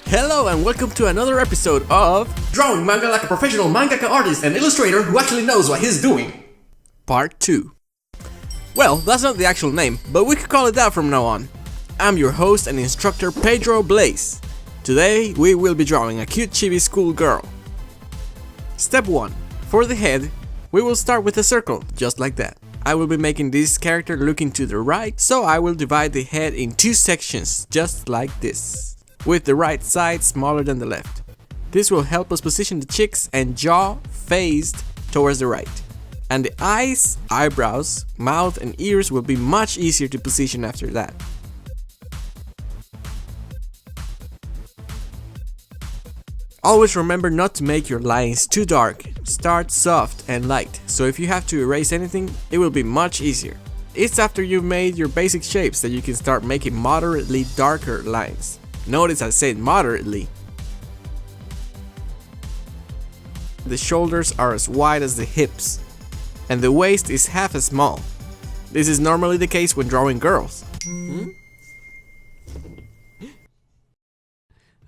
Hello and welcome to another episode of Drawing manga like a professional mangaka artist and illustrator who actually knows what he's doing. Part 2. Well, that's not the actual name, but we could call it that from now on. I'm your host and instructor Pedro Blaze. Today we will be drawing a cute chibi school girl. Step 1. For the head, we will start with a circle, just like that. I will be making this character looking to the right, so I will divide the head in 2 sections, just like this, with the right side smaller than the left. This will help us position the cheeks and jaw faced towards the right. And the eyes, eyebrows, mouth and ears will be much easier to position after that. Always remember not to make your lines too dark. Start soft and light, so if you have to erase anything, it will be much easier. It's after you've made your basic shapes that you can start making moderately darker lines. Notice I said moderately. The shoulders are as wide as the hips, and the waist is half as small. This is normally the case when drawing girls.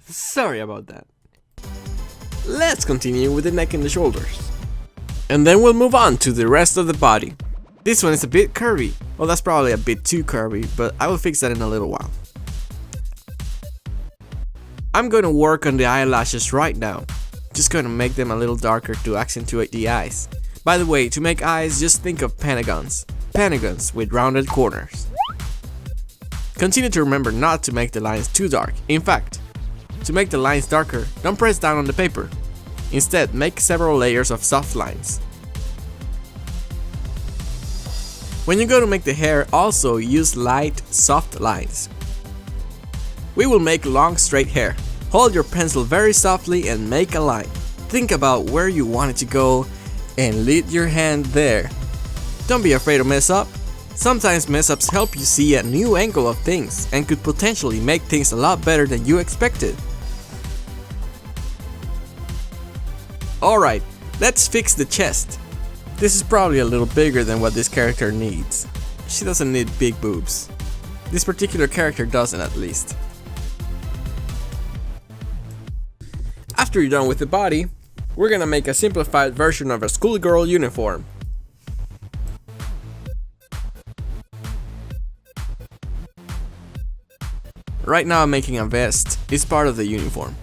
Sorry about that. Let's continue with the neck and the shoulders. And then we'll move on to the rest of the body. This one is a bit curvy. Well, that's probably a bit too curvy, but I will fix that in a little while. I'm going to work on the eyelashes right now. Just going to make them a little darker to accentuate the eyes. By the way, to make eyes, just think of pentagons. Pentagons with rounded corners. Continue to remember not to make the lines too dark. In fact, to make the lines darker, don't press down on the paper. Instead, make several layers of soft lines. When you go to make the hair, also use light, soft lines. We will make long, straight hair. Hold your pencil very softly and make a line. Think about where you want it to go and lead your hand there. Don't be afraid to mess up. Sometimes mess-ups help you see a new angle of things and could potentially make things a lot better than you expected. Alright, let's fix the chest. This is probably a little bigger than what this character needs. She doesn't need big boobs. This particular character doesn't, at least. After you're done with the body, we're gonna make a simplified version of a schoolgirl uniform. Right now I'm making a vest. It's part of the uniform.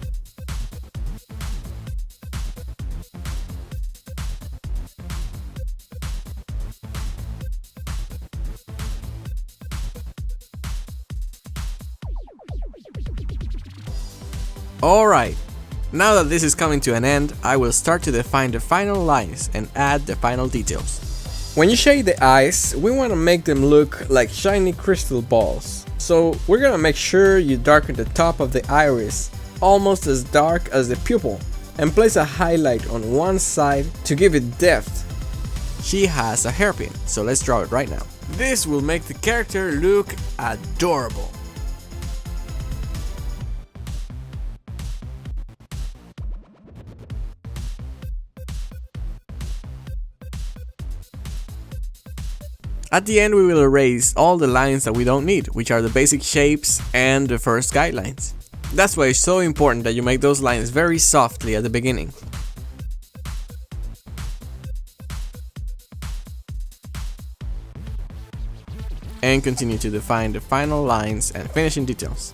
Alright, now that this is coming to an end, I will start to define the final lines and add the final details. When you shade the eyes, we want to make them look like shiny crystal balls. So we're gonna make sure you darken the top of the iris almost as dark as the pupil and place a highlight on one side to give it depth. She has a hairpin, so let's draw it right now. This will make the character look adorable. At the end, we will erase all the lines that we don't need, which are the basic shapes and the first guidelines. That's why it's so important that you make those lines very softly at the beginning. And continue to define the final lines and finishing details.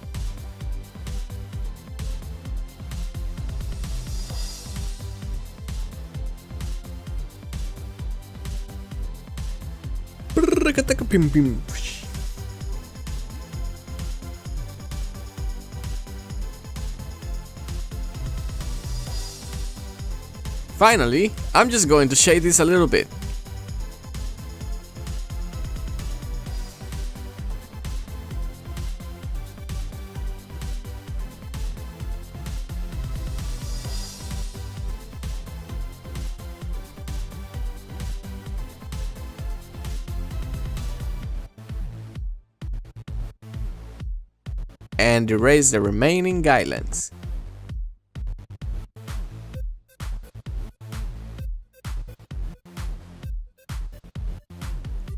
Finally, I'm just going to shade this a little bit. And erase the remaining guidelines.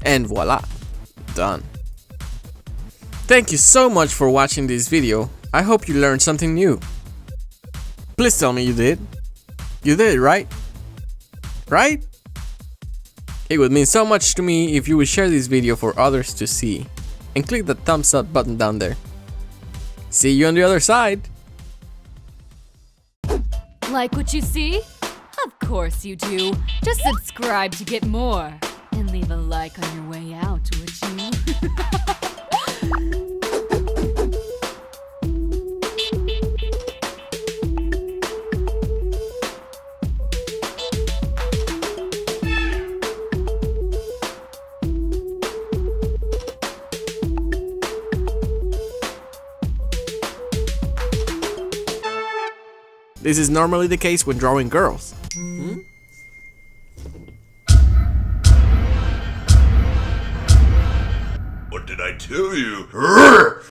And voila, done. Thank you so much for watching this video. I hope you learned something new. Please tell me you did. You did, right? Right? It would mean so much to me if you would share this video for others to see. And click the thumbs up button down there. See you on the other side. Like what you see? Of course you do. Just subscribe to get more. And leave a like on your way out, would you? This is normally the case when drawing girls. What did I tell you?